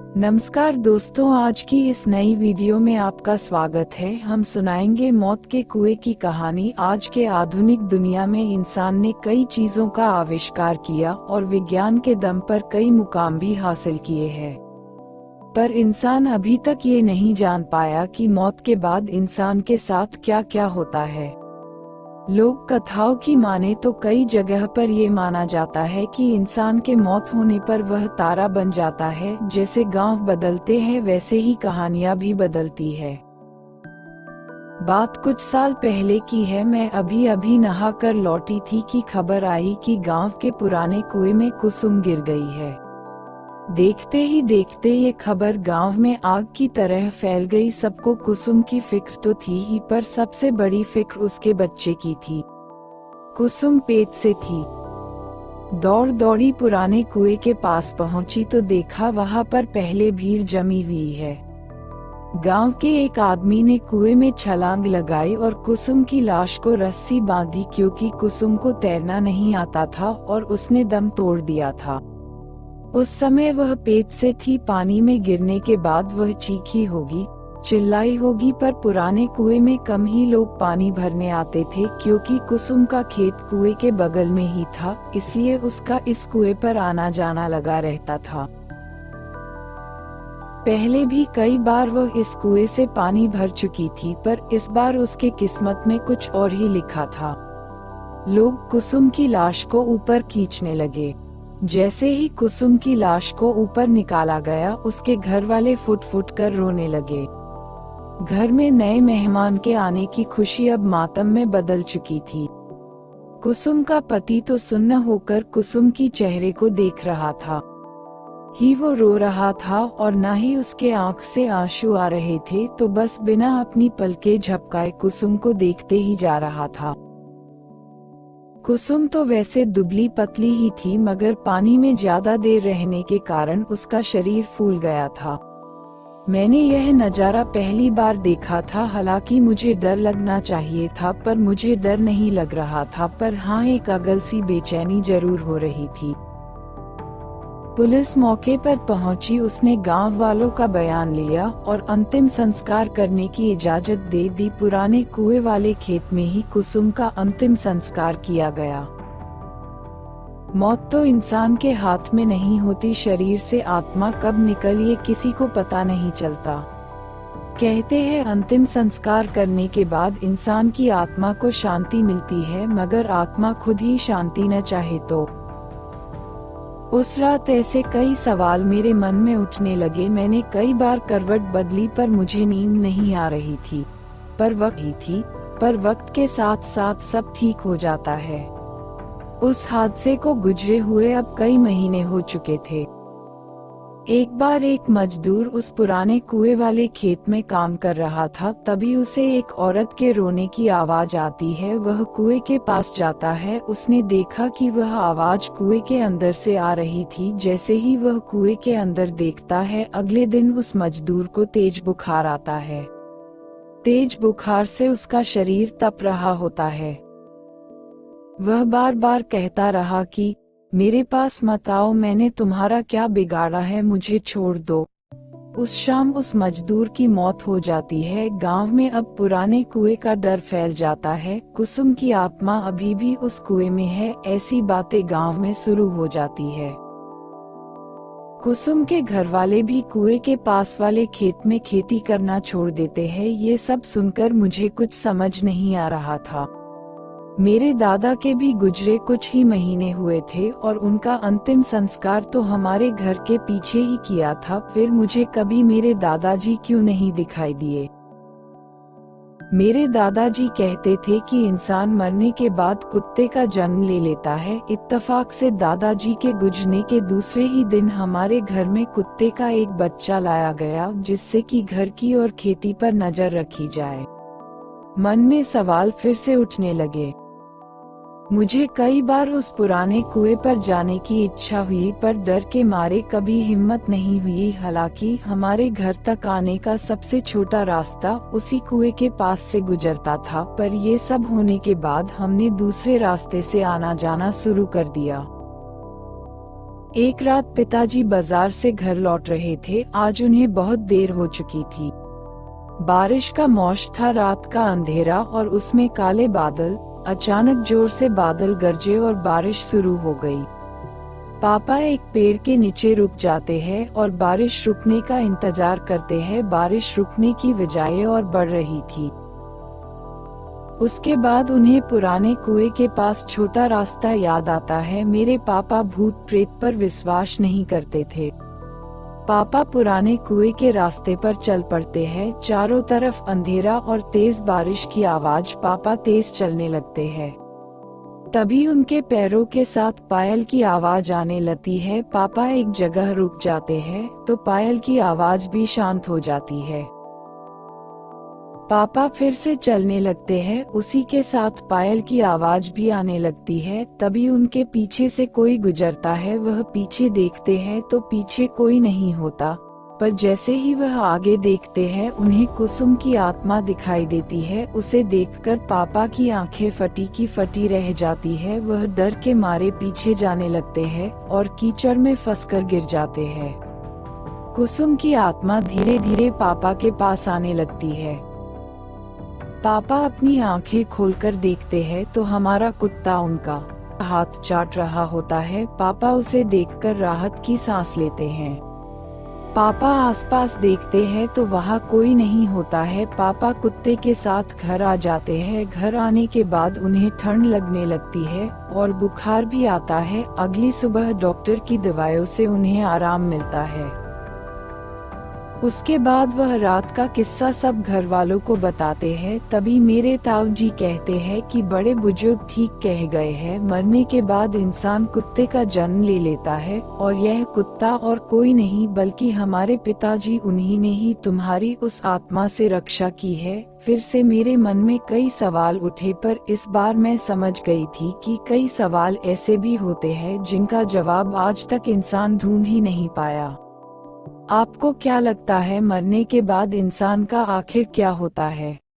नमस्कार दोस्तों, आज की इस नई वीडियो में आपका स्वागत है। हम सुनाएंगे मौत के कुएं की कहानी। आज के आधुनिक दुनिया में इंसान ने कई चीजों का आविष्कार किया और विज्ञान के दम पर कई मुकाम भी हासिल किए हैं, पर इंसान अभी तक ये नहीं जान पाया कि मौत के बाद इंसान के साथ क्या क्या होता है। लोक कथाओं की माने तो कई जगह पर ये माना जाता है कि इंसान के मौत होने पर वह तारा बन जाता है। जैसे गांव बदलते हैं वैसे ही कहानियां भी बदलती है। बात कुछ साल पहले की है। मैं अभी अभी नहा कर लौटी थी कि खबर आई कि गांव के पुराने कुएं में कुसुम गिर गई है। देखते ही देखते ये खबर गांव में आग की तरह फैल गई। सबको कुसुम की फिक्र तो थी ही, पर सबसे बड़ी फिक्र उसके बच्चे की थी। कुसुम पेट से थी। दौड़ दौड़ी पुराने कुएं के पास पहुंची तो देखा वहां पर पहले भीड़ जमी हुई है। गांव के एक आदमी ने कुएं में छलांग लगाई और कुसुम की लाश को रस्सी बांधी, क्योंकि कुसुम को तैरना नहीं आता था और उसने दम तोड़ दिया था। उस समय वह पेट से थी। पानी में गिरने के बाद वह चीखी होगी, चिल्लाई होगी, पर पुराने कुएं में कम ही लोग पानी भरने आते थे, क्योंकि कुसुम का खेत कुएं के बगल में ही था, इसलिए उसका इस कुएं पर आना जाना लगा रहता था। पहले भी कई बार वह इस कुएं से पानी भर चुकी थी, पर इस बार उसके किस्मत में कुछ और ही लिखा था। लोग कुसुम की लाश को ऊपर खींचने लगे। जैसे ही कुसुम की लाश को ऊपर निकाला गया, उसके घर वाले फुट फुट कर रोने लगे। घर में नए मेहमान के आने की खुशी अब मातम में बदल चुकी थी। कुसुम का पति तो सुन्न होकर कुसुम की चेहरे को देख रहा था ही वो रो रहा था, और ना ही उसके आंख से आंसू आ रहे थे, तो बस बिना अपनी पलकें झपकाए कुसुम को देखते ही जा रहा था। कुसुम तो वैसे दुबली पतली ही थी, मगर पानी में ज्यादा देर रहने के कारण उसका शरीर फूल गया था। मैंने यह नजारा पहली बार देखा था। हालांकि मुझे डर लगना चाहिए था, पर मुझे डर नहीं लग रहा था, पर हाँ, एक अगल सी बेचैनी जरूर हो रही थी। पुलिस मौके पर पहुंची। उसने गांव वालों का बयान लिया और अंतिम संस्कार करने की इजाजत दे दी। पुराने कुएं वाले खेत में ही कुसुम का अंतिम संस्कार किया गया। मौत तो इंसान के हाथ में नहीं होती। शरीर से आत्मा कब निकल ये किसी को पता नहीं चलता। कहते हैं अंतिम संस्कार करने के बाद इंसान की आत्मा को शांति मिलती है, मगर आत्मा खुद ही शांति न चाहे तो। उस रात ऐसे कई सवाल मेरे मन में उठने लगे। मैंने कई बार करवट बदली, पर मुझे नींद नहीं आ रही थी। पर वक्त के साथ साथ सब ठीक हो जाता है। उस हादसे को गुजरे हुए अब कई महीने हो चुके थे। एक बार एक मजदूर उस पुराने कुएं वाले खेत में काम कर रहा था। तभी उसे एक औरत के रोने की आवाज आती है। वह कुएं के पास जाता है। उसने देखा कि वह आवाज कुएं के अंदर से आ रही थी। जैसे ही वह कुएं के अंदर देखता है, अगले दिन उस मजदूर को तेज बुखार आता है। तेज बुखार से उसका शरीर तप रहा होता है। वह बार बार कहता रहा कि मेरे पास मत आओ, मैंने तुम्हारा क्या बिगाड़ा है, मुझे छोड़ दो। उस शाम उस मजदूर की मौत हो जाती है। गांव में अब पुराने कुएं का डर फैल जाता है। कुसुम की आत्मा अभी भी उस कुएं में है, ऐसी बातें गांव में शुरू हो जाती है। कुसुम के घर वाले भी कुएं के पास वाले खेत में खेती करना छोड़ देते हैं। ये सब सुनकर मुझे कुछ समझ नहीं आ रहा था। मेरे दादा के भी गुजरे कुछ ही महीने हुए थे और उनका अंतिम संस्कार तो हमारे घर के पीछे ही किया था। फिर मुझे कभी मेरे दादाजी क्यों नहीं दिखाई दिए। मेरे दादाजी कहते थे कि इंसान मरने के बाद कुत्ते का जन्म ले लेता है। इत्तेफाक से दादाजी के गुजरने के दूसरे ही दिन हमारे घर में कुत्ते का एक बच्चा लाया गया, जिससे कि घर की और खेती पर नजर रखी जाए। मन में सवाल फिर से उठने लगे। मुझे कई बार उस पुराने कुएं पर जाने की इच्छा हुई, पर डर के मारे कभी हिम्मत नहीं हुई। हालांकि हमारे घर तक आने का सबसे छोटा रास्ता उसी कुएं के पास से गुजरता था, पर ये सब होने के बाद हमने दूसरे रास्ते से आना जाना शुरू कर दिया। एक रात पिताजी बाजार से घर लौट रहे थे। आज उन्हें बहुत देर हो चुकी थी। बारिश का मौसम था, रात का अंधेरा और उसमें काले बादल। अचानक जोर से बादल गरजे और बारिश शुरू हो गई। पापा एक पेड़ के नीचे रुक जाते हैं और बारिश रुकने का इंतजार करते हैं। बारिश रुकने की बजाय और बढ़ रही थी। उसके बाद उन्हें पुराने कुएं के पास छोटा रास्ता याद आता है। मेरे पापा भूत प्रेत पर विश्वास नहीं करते थे। पापा पुराने कुएं के रास्ते पर चल पड़ते हैं। चारों तरफ अंधेरा और तेज बारिश की आवाज। पापा तेज चलने लगते हैं। तभी उनके पैरों के साथ पायल की आवाज आने लगती है। पापा एक जगह रुक जाते हैं तो पायल की आवाज भी शांत हो जाती है। पापा फिर से चलने लगते हैं। उसी के साथ पायल की आवाज भी आने लगती है। तभी उनके पीछे से कोई गुजरता है। वह पीछे देखते हैं तो पीछे कोई नहीं होता, पर जैसे ही वह आगे देखते हैं उन्हें कुसुम की आत्मा दिखाई देती है। उसे देखकर पापा की आंखें फटी की फटी रह जाती है। वह डर के मारे पीछे जाने लगते हैं और कीचड़ में फंसकर गिर जाते हैं। कुसुम की आत्मा धीरे धीरे पापा के पास आने लगती है। पापा अपनी आंखें खोलकर देखते हैं तो हमारा कुत्ता उनका हाथ चाट रहा होता है। पापा उसे देखकर राहत की सांस लेते हैं। पापा आसपास देखते हैं तो वहाँ कोई नहीं होता है। पापा कुत्ते के साथ घर आ जाते हैं। घर आने के बाद उन्हें ठंड लगने लगती है और बुखार भी आता है। अगली सुबह डॉक्टर की दवाइयों से उन्हें आराम मिलता है। उसके बाद वह रात का किस्सा सब घर वालों को बताते हैं। तभी मेरे ताऊ जी कहते हैं कि बड़े बुजुर्ग ठीक कह गए हैं, मरने के बाद इंसान कुत्ते का जन्म ले लेता है और यह कुत्ता और कोई नहीं बल्कि हमारे पिताजी, उन्हीं ने ही तुम्हारी उस आत्मा से रक्षा की है। फिर से मेरे मन में कई सवाल उठे, पर इस बार मैं समझ गई थी कि कई सवाल ऐसे भी होते हैं जिनका जवाब आज तक इंसान ढूंढ ही नहीं पाया। आपको क्या लगता है, मरने के बाद इंसान का आखिर क्या होता है?